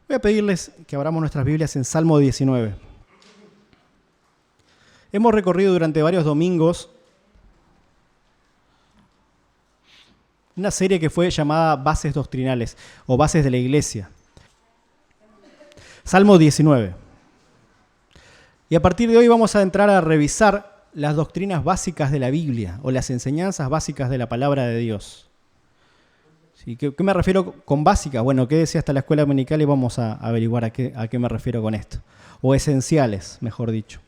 Voy a pedirles que abramos nuestras Biblias en Salmo 19. Hemos recorrido durante varios domingos una serie que fue llamada Bases Doctrinales o Bases de la Iglesia. Salmo 19. Y a partir de hoy vamos a entrar a revisar las doctrinas básicas de la Biblia o las enseñanzas básicas de la palabra de Dios. ¿Sí? ¿Qué me refiero con básicas? Bueno, quédese hasta la escuela dominical y vamos a averiguar a qué me refiero con esto. O esenciales, mejor dicho.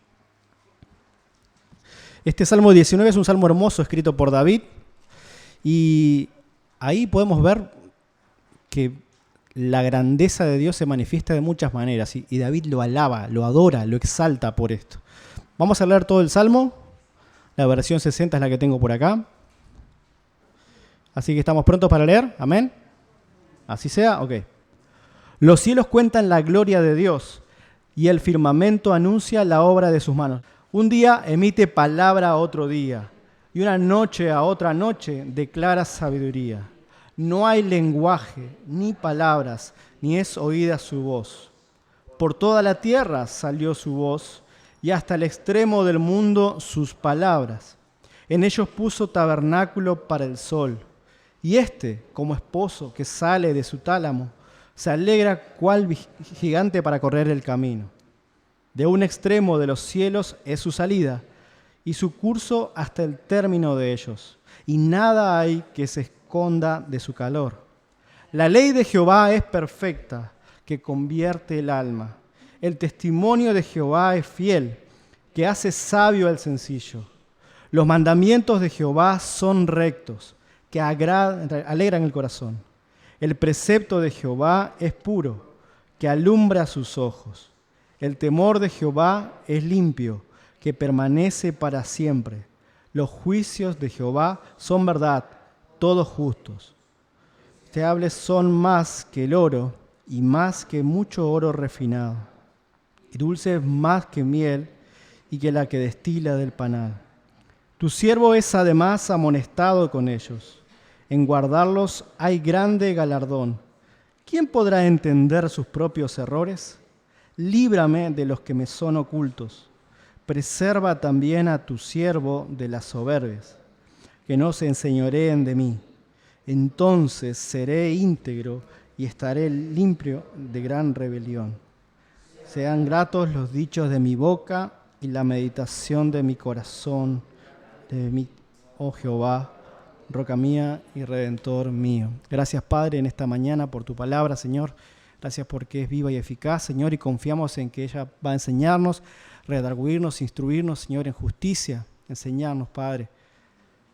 Este Salmo 19 es un salmo hermoso escrito por David y ahí podemos ver que la grandeza de Dios se manifiesta de muchas maneras y David lo alaba, lo adora, lo exalta por esto. Vamos a leer todo el Salmo. La versión 60 es la que tengo por acá. Así que estamos prontos para leer. Amén. Así sea. Ok. Los cielos cuentan la gloria de Dios y el firmamento anuncia la obra de sus manos. Un día emite palabra a otro día y una noche a otra noche declara sabiduría. No hay lenguaje, ni palabras, ni es oída su voz. Por toda la tierra salió su voz y hasta el extremo del mundo sus palabras. En ellos puso tabernáculo para el sol. Y éste, como esposo que sale de su tálamo, se alegra cual gigante para correr el camino. De un extremo de los cielos es su salida, y su curso hasta el término de ellos. Y nada hay que se esconda de su calor. La ley de Jehová es perfecta, que convierte el alma. El testimonio de Jehová es fiel, que hace sabio al sencillo. Los mandamientos de Jehová son rectos, que alegran el corazón. El precepto de Jehová es puro, que alumbra sus ojos. El temor de Jehová es limpio, que permanece para siempre. Los juicios de Jehová son verdad, todos justos. Deseables son más que el oro y más que mucho oro refinado. Y dulces más que miel y que la que destila del panal. Tu siervo es además amonestado con ellos. En guardarlos hay grande galardón. ¿Quién podrá entender sus propios errores? Líbrame de los que me son ocultos. Preserva también a tu siervo de las soberbias, que no se enseñoreen de mí. Entonces seré íntegro y estaré limpio de gran rebelión. Sean gratos los dichos de mi boca y la meditación de mi corazón, de mí, oh Jehová, roca mía y redentor mío. Gracias, Padre, en esta mañana por tu palabra, Señor. Gracias porque es viva y eficaz, Señor, y confiamos en que ella va a enseñarnos, redarguirnos, instruirnos, Señor, en justicia, enseñarnos, Padre.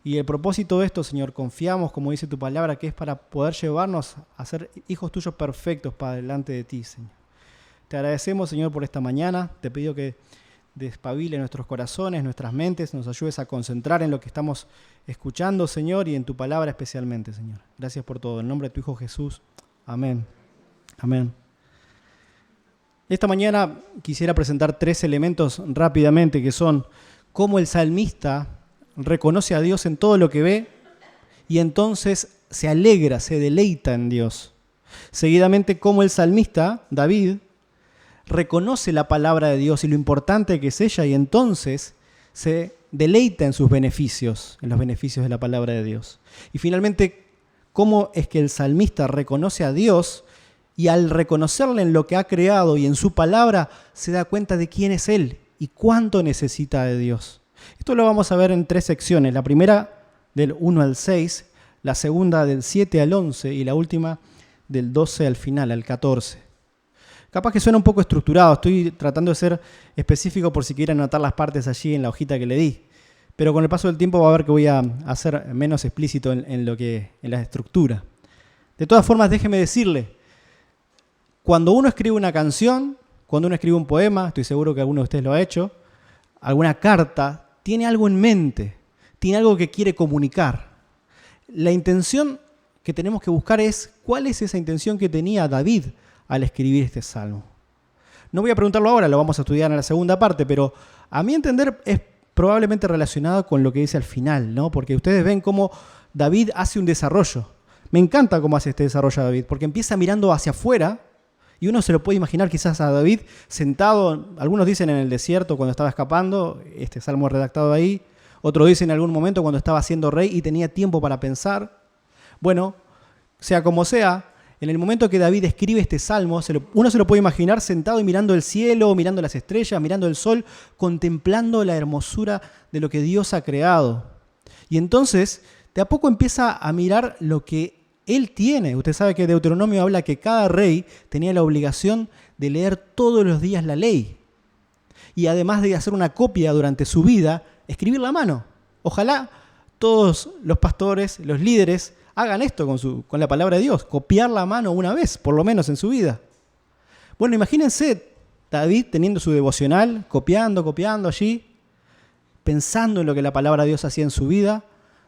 Y el propósito de esto, Señor, confiamos, como dice tu palabra, que es para poder llevarnos a ser hijos tuyos perfectos, Padre, delante de ti, Señor. Te agradecemos, Señor, por esta mañana. Te pido que despabile nuestros corazones, nuestras mentes, nos ayudes a concentrar en lo que estamos escuchando, Señor, y en tu palabra especialmente, Señor. Gracias por todo. En nombre de tu Hijo Jesús. Amén. Amén. Esta mañana quisiera presentar 3 elementos rápidamente que son cómo el salmista reconoce a Dios en todo lo que ve y entonces se alegra, se deleita en Dios. Seguidamente, cómo el salmista, David, reconoce la palabra de Dios y lo importante que es ella y entonces se deleita en sus beneficios, en los beneficios de la palabra de Dios. Y finalmente, cómo es que el salmista reconoce a Dios y al reconocerle en lo que ha creado y en su palabra se da cuenta de quién es Él y cuánto necesita de Dios. Esto lo vamos a ver en 3 secciones. La primera del 1 al 6, la segunda del 7 al 11 y la última del 12 al final, al 14. Capaz que suena un poco estructurado, estoy tratando de ser específico por si quieren anotar las partes allí en la hojita que le di. Pero con el paso del tiempo va a ver que voy a hacer menos explícito en la estructura. De todas formas, déjeme decirle, cuando uno escribe una canción, cuando uno escribe un poema, estoy seguro que alguno de ustedes lo ha hecho, alguna carta, tiene algo en mente, tiene algo que quiere comunicar. La intención que tenemos que buscar es cuál es esa intención que tenía David al escribir este salmo. No voy a preguntarlo ahora, lo vamos a estudiar en la segunda parte, pero a mi entender es probablemente relacionado con lo que dice al final, ¿no? Porque ustedes ven cómo David hace un desarrollo. Me encanta cómo hace este desarrollo David, porque empieza mirando hacia afuera Y uno se lo puede imaginar quizás a David sentado, algunos dicen en el desierto cuando estaba escapando, este salmo redactado ahí, otros dicen en algún momento cuando estaba siendo rey y tenía tiempo para pensar. Bueno, sea como sea, en el momento que David escribe este salmo, uno se lo puede imaginar sentado y mirando el cielo, mirando las estrellas, mirando el sol, contemplando la hermosura de lo que Dios ha creado. Y entonces, de a poco empieza a mirar lo que él tiene. Usted sabe que Deuteronomio habla que cada rey tenía la obligación de leer todos los días la ley. Y además de hacer una copia durante su vida, escribirla a mano. Ojalá todos los pastores, los líderes, hagan esto con la palabra de Dios, copiarla a mano una vez, por lo menos en su vida. Bueno, imagínense David teniendo su devocional, copiando allí, pensando en lo que la palabra de Dios hacía en su vida.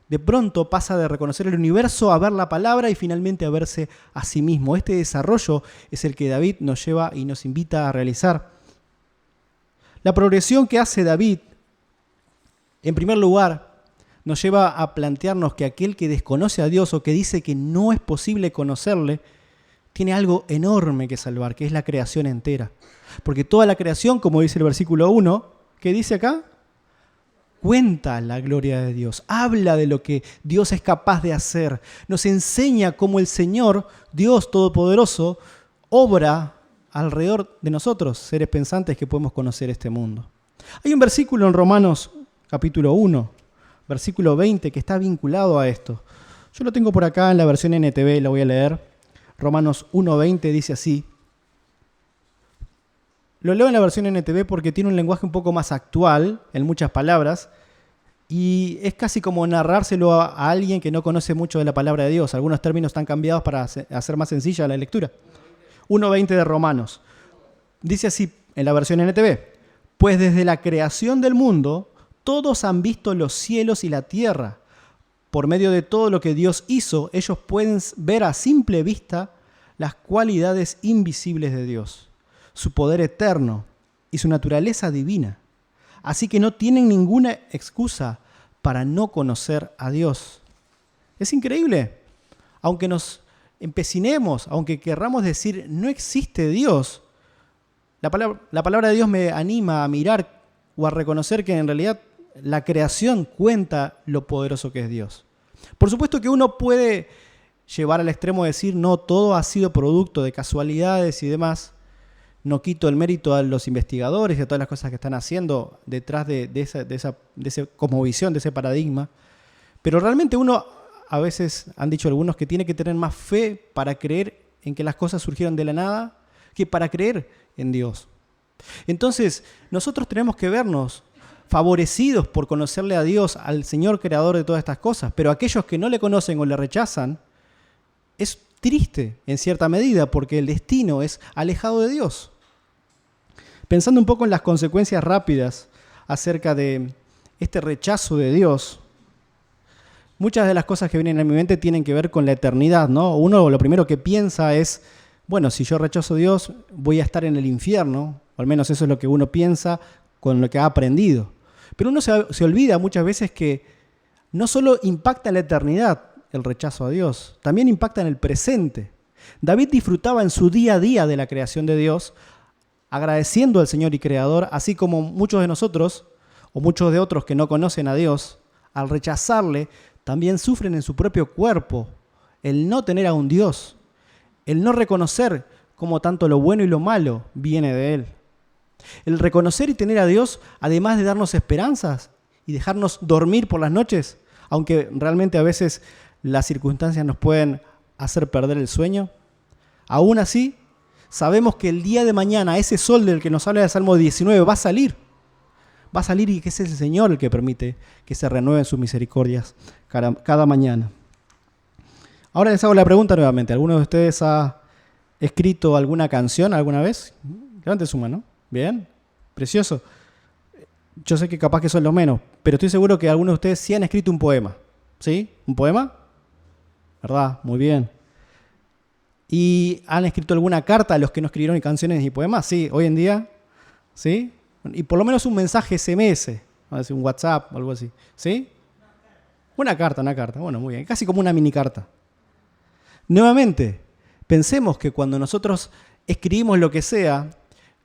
De pronto pasa de reconocer el universo a ver la palabra y finalmente a verse a sí mismo. Este desarrollo es el que David nos lleva y nos invita a realizar. La progresión que hace David, en primer lugar, nos lleva a plantearnos que aquel que desconoce a Dios o que dice que no es posible conocerle, tiene algo enorme que salvar, que es la creación entera. Porque toda la creación, como dice el versículo 1, ¿qué dice acá? Cuenta la gloria de Dios, habla de lo que Dios es capaz de hacer, nos enseña cómo el Señor, Dios Todopoderoso, obra alrededor de nosotros, seres pensantes que podemos conocer este mundo. Hay un versículo en Romanos capítulo 1, versículo 20, que está vinculado a esto. Yo lo tengo por acá en la versión NTV, la voy a leer. Romanos 1:20 dice así. Lo leo en la versión NTV porque tiene un lenguaje un poco más actual, en muchas palabras, y es casi como narrárselo a alguien que no conoce mucho de la palabra de Dios. Algunos términos están cambiados para hacer más sencilla la lectura. 1:20 de Romanos. Dice así en la versión NTV. Pues desde la creación del mundo, todos han visto los cielos y la tierra. Por medio de todo lo que Dios hizo, ellos pueden ver a simple vista las cualidades invisibles de Dios, su poder eterno y su naturaleza divina. Así que no tienen ninguna excusa para no conocer a Dios. Es increíble. Aunque nos empecinemos, aunque querramos decir no existe Dios, la palabra de Dios me anima a mirar o a reconocer que en realidad la creación cuenta lo poderoso que es Dios. Por supuesto que uno puede llevar al extremo de decir no, todo ha sido producto de casualidades y demás. No quito el mérito a los investigadores y a todas las cosas que están haciendo detrás de esa cosmovisión, de ese paradigma. Pero realmente uno, a veces han dicho algunos, que tiene que tener más fe para creer en que las cosas surgieron de la nada que para creer en Dios. Entonces, nosotros tenemos que vernos favorecidos por conocerle a Dios, al Señor creador de todas estas cosas. Pero aquellos que no le conocen o le rechazan, es triste en cierta medida porque el destino es alejado de Dios. Pensando un poco en las consecuencias rápidas acerca de este rechazo de Dios, muchas de las cosas que vienen a mi mente tienen que ver con la eternidad, ¿no? Uno lo primero que piensa es, bueno, si yo rechazo a Dios, voy a estar en el infierno, o al menos eso es lo que uno piensa con lo que ha aprendido. Pero uno se olvida muchas veces que no solo impacta en la eternidad el rechazo a Dios, también impacta en el presente. David disfrutaba en su día a día de la creación de Dios, agradeciendo al Señor y Creador, así como muchos de nosotros, o muchos de otros que no conocen a Dios, al rechazarle, también sufren en su propio cuerpo el no tener a un Dios, el no reconocer cómo tanto lo bueno y lo malo viene de Él. El reconocer y tener a Dios, además de darnos esperanzas y dejarnos dormir por las noches, aunque realmente a veces las circunstancias nos pueden hacer perder el sueño, aún así sabemos que el día de mañana ese sol del que nos habla el Salmo 19 va a salir y que es el Señor el que permite que se renueven sus misericordias cada mañana. Ahora les hago la pregunta nuevamente. ¿Alguno de ustedes ha escrito alguna canción alguna vez? Levante su mano. Bien, precioso. Yo sé que capaz que son los menos, pero estoy seguro que algunos de ustedes sí han escrito un poema. ¿Sí? ¿Un poema? ¿Verdad? Muy bien. ¿Y han escrito alguna carta a los que no escribieron canciones y poemas? Sí, hoy en día. ¿Sí? Y por lo menos un mensaje SMS, un WhatsApp o algo así. ¿Sí? Una carta. Bueno, muy bien. Casi como una mini carta. Nuevamente, pensemos que cuando nosotros escribimos lo que sea,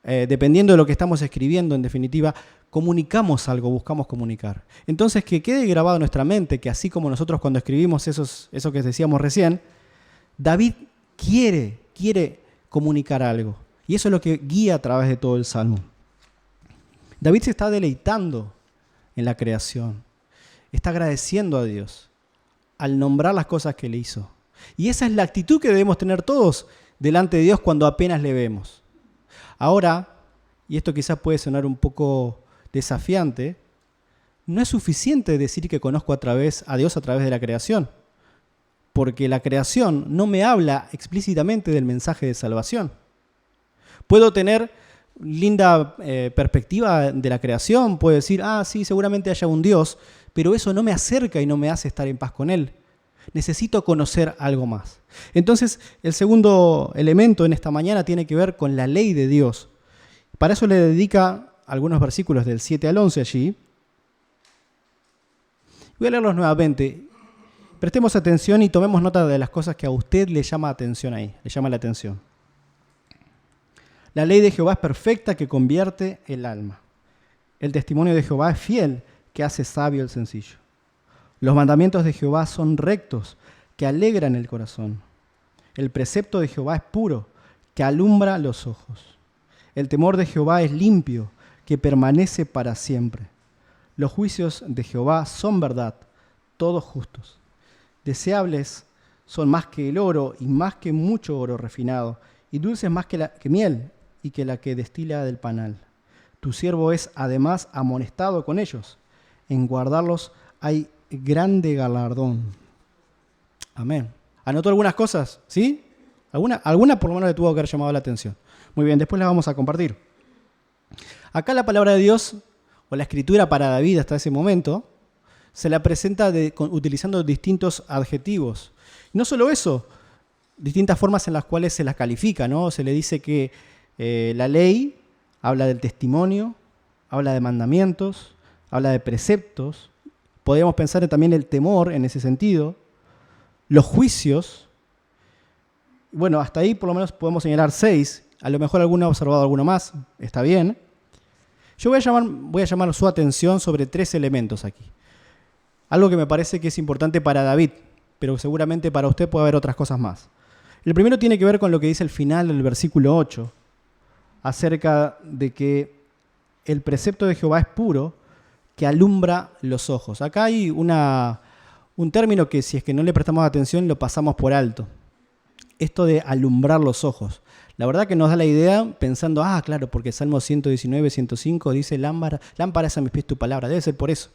dependiendo de lo que estamos escribiendo, en definitiva, comunicamos algo, buscamos comunicar. Entonces, que quede grabado en nuestra mente que así como nosotros cuando escribimos eso que decíamos recién, David quiere comunicar algo. Y eso es lo que guía a través de todo el Salmo. David se está deleitando en la creación. Está agradeciendo a Dios al nombrar las cosas que le hizo. Y esa es la actitud que debemos tener todos delante de Dios cuando apenas le vemos. Ahora, y esto quizás puede sonar un poco desafiante, no es suficiente decir que conozco a Dios a través de la creación, porque la creación no me habla explícitamente del mensaje de salvación. Puedo tener linda perspectiva de la creación, puedo decir, sí, seguramente haya un Dios, pero eso no me acerca y no me hace estar en paz con Él. Necesito conocer algo más. Entonces, el segundo elemento en esta mañana tiene que ver con la ley de Dios. Para eso le dedica algunos versículos del 7 al 11 allí. Voy a leerlos nuevamente. Prestemos atención y tomemos nota de las cosas que a usted le llama atención ahí, le llama la atención. La ley de Jehová es perfecta, que convierte el alma. El testimonio de Jehová es fiel, que hace sabio el sencillo. Los mandamientos de Jehová son rectos, que alegran el corazón. El precepto de Jehová es puro, que alumbra los ojos. El temor de Jehová es limpio, que permanece para siempre. Los juicios de Jehová son verdad, todos justos. Deseables son más que el oro y más que mucho oro refinado, y dulces más que miel y que la que destila del panal. Tu siervo es además amonestado con ellos. En guardarlos hay grande galardón. Amén. ¿Anotó algunas cosas? ¿Sí? ¿Alguna por lo menos le tuvo que haber llamado la atención? Muy bien, después las vamos a compartir. Acá la palabra de Dios, o la escritura para David hasta ese momento, se la presenta utilizando distintos adjetivos. Y no solo eso, distintas formas en las cuales se las califica, ¿no? Se le dice que la ley habla del testimonio, habla de mandamientos, habla de preceptos. Podríamos pensar también el temor en ese sentido. Los juicios. Bueno, hasta ahí por lo menos podemos señalar 6. A lo mejor alguno ha observado alguno más. Está bien. Yo voy a llamar su atención sobre 3 elementos aquí. Algo que me parece que es importante para David, pero seguramente para usted puede haber otras cosas más. El primero tiene que ver con lo que dice el final del versículo 8, acerca de que el precepto de Jehová es puro, que alumbra los ojos. Acá hay un término que si es que no le prestamos atención lo pasamos por alto. Esto de alumbrar los ojos. La verdad que nos da la idea pensando, claro, porque Salmo 119, 105 dice, lámpara es a mis pies tu palabra, debe ser por eso.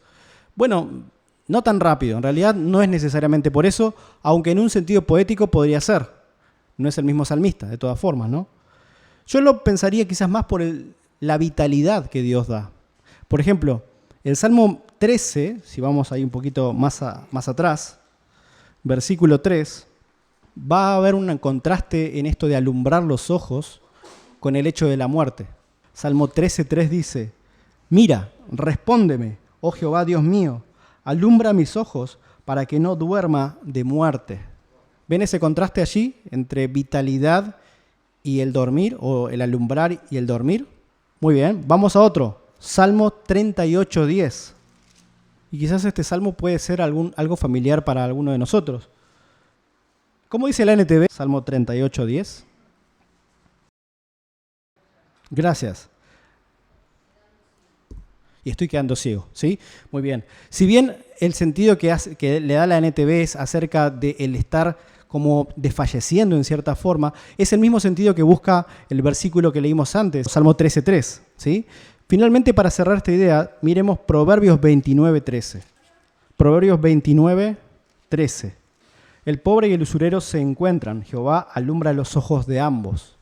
Bueno, no tan rápido, en realidad no es necesariamente por eso, aunque en un sentido poético podría ser. No es el mismo salmista, de todas formas, ¿no? Yo lo pensaría quizás más por la vitalidad que Dios da. Por ejemplo, el Salmo 13, si vamos ahí un poquito más atrás, versículo 3, va a haber un contraste en esto de alumbrar los ojos con el hecho de la muerte. Salmo 13:3 dice, mira, respóndeme, oh Jehová Dios mío, alumbra mis ojos para que no duerma de muerte. ¿Ven ese contraste allí entre vitalidad y el dormir, o el alumbrar y el dormir? Muy bien, vamos a otro. Salmo 38:10. Y quizás este salmo puede ser algo familiar para alguno de nosotros. ¿Cómo dice la NTV? Salmo 38:10. Gracias. Y estoy quedando ciego, ¿sí? Muy bien. Si bien el sentido que le da la NTV es acerca del estar como desfalleciendo en cierta forma, es el mismo sentido que busca el versículo que leímos antes, Salmo 13:3, ¿sí? Finalmente, para cerrar esta idea, miremos Proverbios 29:13. Proverbios 29:13. El pobre y el usurero se encuentran, Jehová alumbra los ojos de ambos.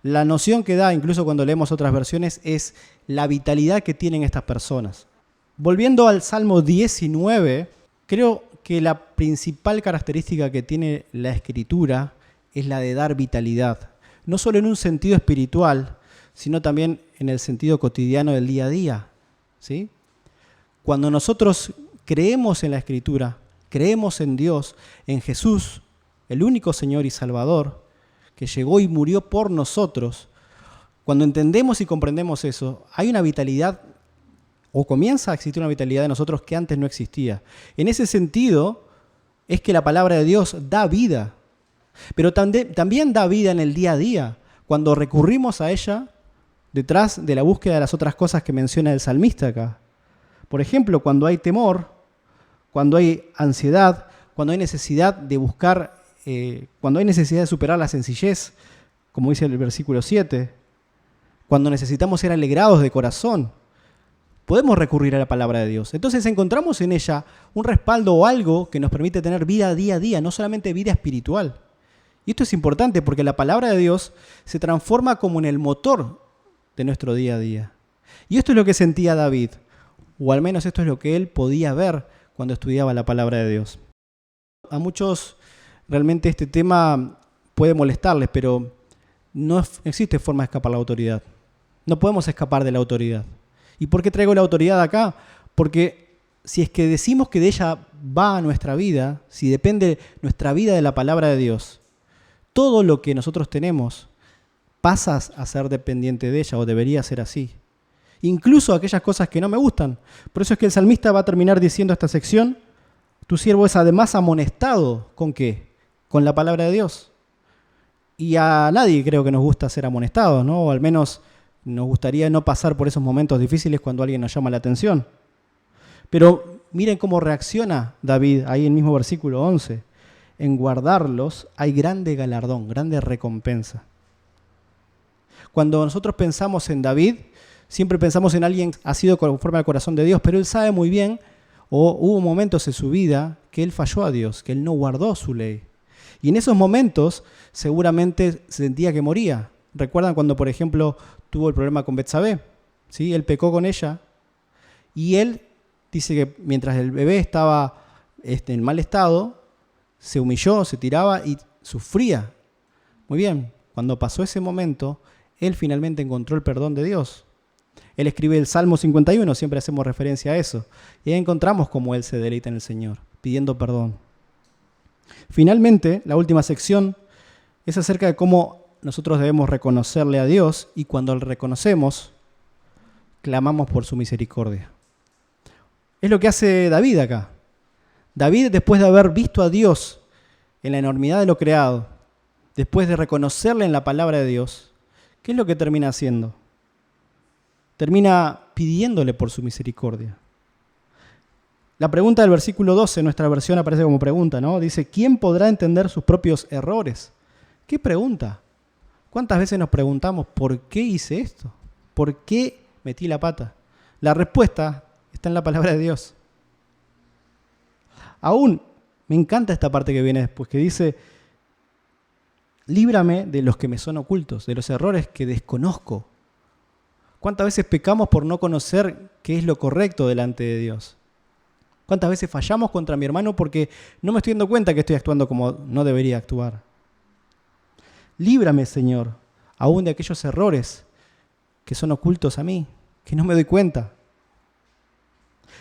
La noción que da, incluso cuando leemos otras versiones, es la vitalidad que tienen estas personas. Volviendo al Salmo 19, creo que la principal característica que tiene la Escritura es la de dar vitalidad. No solo en un sentido espiritual, sino también en el sentido cotidiano del día a día, ¿sí? Cuando nosotros creemos en la Escritura, creemos en Dios, en Jesús, el único Señor y Salvador, que llegó y murió por nosotros, cuando entendemos y comprendemos eso, hay una vitalidad, o comienza a existir una vitalidad de nosotros que antes no existía. En ese sentido, es que la palabra de Dios da vida, pero también da vida en el día a día, cuando recurrimos a ella detrás de la búsqueda de las otras cosas que menciona el salmista acá. Por ejemplo, cuando hay temor, cuando hay ansiedad, cuando hay necesidad de buscar, cuando hay necesidad de superar la sencillez, como dice el versículo 7, cuando necesitamos ser alegrados de corazón, podemos recurrir a la palabra de Dios. Entonces encontramos en ella un respaldo o algo que nos permite tener vida día a día, no solamente vida espiritual. Y esto es importante porque la palabra de Dios se transforma como en el motor de nuestro día a día. Y esto es lo que sentía David, o al menos esto es lo que él podía ver cuando estudiaba la palabra de Dios. A muchos realmente este tema puede molestarles, pero no existe forma de escapar a la autoridad. No podemos escapar de la autoridad. ¿Y por qué traigo la autoridad acá? Porque si es que decimos que de ella va nuestra vida, si depende nuestra vida de la palabra de Dios, todo lo que nosotros tenemos pasa a ser dependiente de ella, o debería ser así. Incluso aquellas cosas que no me gustan. Por eso es que el salmista va a terminar diciendo esta sección: tu siervo es además amonestado. ¿Con qué? Con la palabra de Dios. Y a nadie creo que nos gusta ser amonestados, ¿no? O al menos nos gustaría no pasar por esos momentos difíciles cuando alguien nos llama la atención. Pero miren cómo reacciona David ahí en el mismo versículo 11. En guardarlos hay grande galardón, grande recompensa. Cuando nosotros pensamos en David, siempre pensamos en alguien que ha sido conforme al corazón de Dios, pero él sabe muy bien, o hubo momentos en su vida que él falló a Dios, que él no guardó su ley. Y en esos momentos seguramente sentía que moría. ¿Recuerdan cuando, por ejemplo, tuvo el problema con Betsabé? ¿Sí? Él pecó con ella y él dice que mientras el bebé estaba en mal estado, se humilló, se tiraba y sufría. Muy bien, cuando pasó ese momento, él finalmente encontró el perdón de Dios. Él escribe el Salmo 51, siempre hacemos referencia a eso. Y ahí encontramos cómo él se deleita en el Señor, pidiendo perdón. Finalmente, la última sección es acerca de cómo nosotros debemos reconocerle a Dios, y cuando le reconocemos, clamamos por su misericordia. Es lo que hace David acá. David, después de haber visto a Dios en la enormidad de lo creado, después de reconocerle en la palabra de Dios, ¿qué es lo que termina haciendo? Termina pidiéndole por su misericordia. La pregunta del versículo 12, en nuestra versión aparece como pregunta, ¿no? Dice, ¿quién podrá entender sus propios errores? ¿Qué pregunta? ¿Cuántas veces nos preguntamos, ¿por qué hice esto? ¿Por qué metí la pata? La respuesta está en la palabra de Dios. Aún me encanta esta parte que viene después, que dice, líbrame de los que me son ocultos, de los errores que desconozco. ¿Cuántas veces pecamos por no conocer qué es lo correcto delante de Dios? ¿Cuántas veces fallamos contra mi hermano porque no me estoy dando cuenta que estoy actuando como no debería actuar? Líbrame, Señor, aún de aquellos errores que son ocultos a mí, que no me doy cuenta.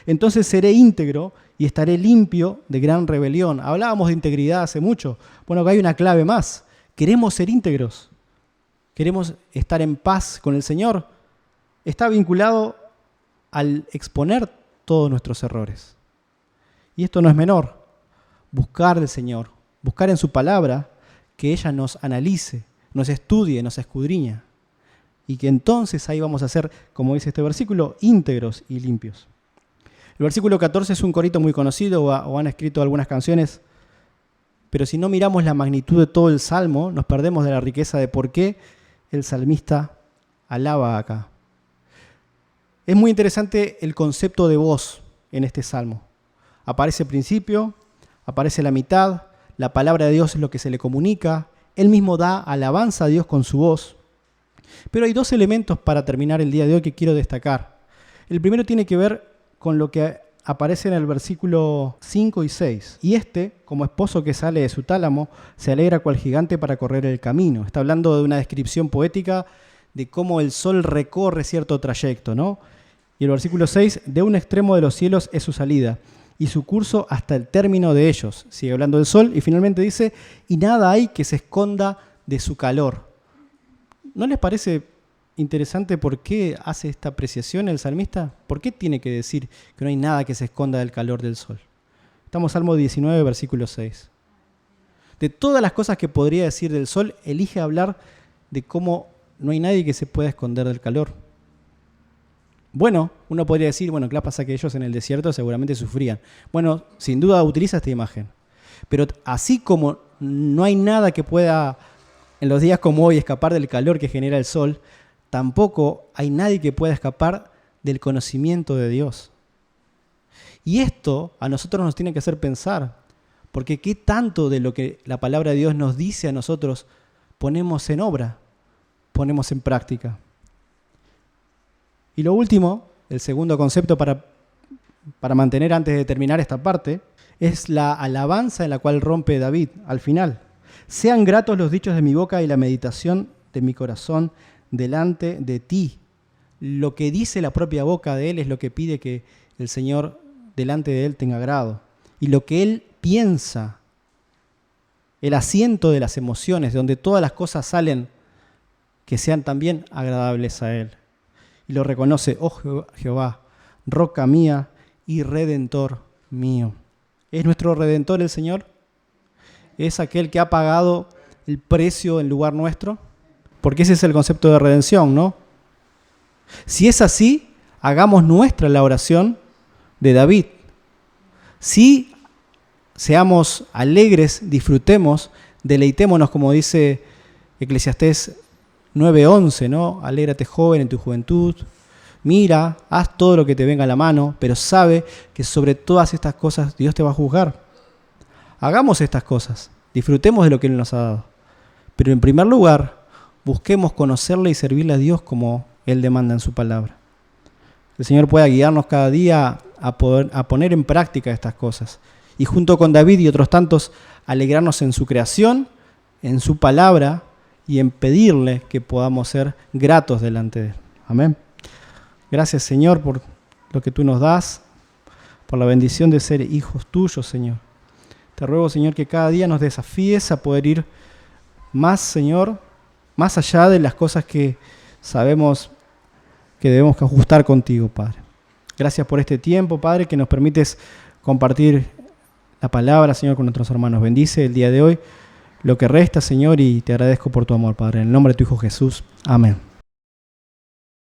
Entonces seré íntegro y estaré limpio de gran rebelión. Hablábamos de integridad hace mucho. Bueno, acá hay una clave más. Queremos ser íntegros. Queremos estar en paz con el Señor. Está vinculado al exponer todos nuestros errores. Y esto no es menor. Buscar al Señor, buscar en su palabra que ella nos analice, nos estudie, nos escudriña. Y que entonces ahí vamos a ser, como dice este versículo, íntegros y limpios. El versículo 14 es un corito muy conocido, o han escrito algunas canciones, pero si no miramos la magnitud de todo el Salmo, nos perdemos de la riqueza de por qué el salmista alaba acá. Es muy interesante el concepto de voz en este Salmo. Aparece el principio, aparece la mitad, la palabra de Dios es lo que se le comunica, él mismo da alabanza a Dios con su voz. Pero hay dos elementos para terminar el día de hoy que quiero destacar. El primero tiene que ver con lo que aparece en el versículo 5 y 6. Y como esposo que sale de su tálamo, se alegra cual gigante para correr el camino. Está hablando de una descripción poética de cómo el sol recorre cierto trayecto, ¿no? Y el versículo 6, de un extremo de los cielos es su salida, y su curso hasta el término de ellos. Sigue hablando del sol, y finalmente dice, y nada hay que se esconda de su calor. ¿No les parece interesante por qué hace esta apreciación el salmista? ¿Por qué tiene que decir que no hay nada que se esconda del calor del sol? Estamos en Salmo 19, versículo 6. De todas las cosas que podría decir del sol, elige hablar de cómo no hay nadie que se pueda esconder del calor. Bueno, uno podría decir, bueno, ¿qué pasa? Que ellos en el desierto seguramente sufrían. Bueno, sin duda utiliza esta imagen. Pero así como no hay nada que pueda, en los días como hoy, escapar del calor que genera el sol, tampoco hay nadie que pueda escapar del conocimiento de Dios. Y esto a nosotros nos tiene que hacer pensar, porque ¿qué tanto de lo que la palabra de Dios nos dice a nosotros ponemos en obra, ponemos en práctica? Y lo último, el segundo concepto para mantener antes de terminar esta parte, es la alabanza en la cual rompe David al final. Sean gratos los dichos de mi boca y la meditación de mi corazón delante de ti. Lo que dice la propia boca de él es lo que pide que el Señor delante de él tenga agrado. Y lo que él piensa, el asiento de las emociones, de donde todas las cosas salen, que sean también agradables a él. Y lo reconoce, oh Jehová, roca mía y redentor mío. ¿Es nuestro redentor el Señor? ¿Es aquel que ha pagado el precio en lugar nuestro? Porque ese es el concepto de redención, ¿no? Si es así, hagamos nuestra la oración de David. Si seamos alegres, disfrutemos, deleitémonos, como dice Eclesiastés 9:11, ¿no? Alégrate, joven, en tu juventud. Mira, haz todo lo que te venga a la mano, pero sabe que sobre todas estas cosas Dios te va a juzgar. Hagamos estas cosas, disfrutemos de lo que Él nos ha dado. Pero en primer lugar, busquemos conocerle y servirle a Dios como Él demanda en su palabra. El Señor pueda guiarnos cada día a poner en práctica estas cosas. Y junto con David y otros tantos, alegrarnos en su creación, en su palabra, y en pedirle que podamos ser gratos delante de Él. Amén. Gracias, Señor, por lo que tú nos das, por la bendición de ser hijos tuyos, Señor. Te ruego, Señor, que cada día nos desafíes a poder ir más, Señor, más allá de las cosas que sabemos que debemos ajustar contigo, Padre. Gracias por este tiempo, Padre, que nos permites compartir la palabra, Señor, con nuestros hermanos. Bendice el día de hoy lo que resta, Señor, y te agradezco por tu amor, Padre. En el nombre de tu Hijo Jesús. Amén.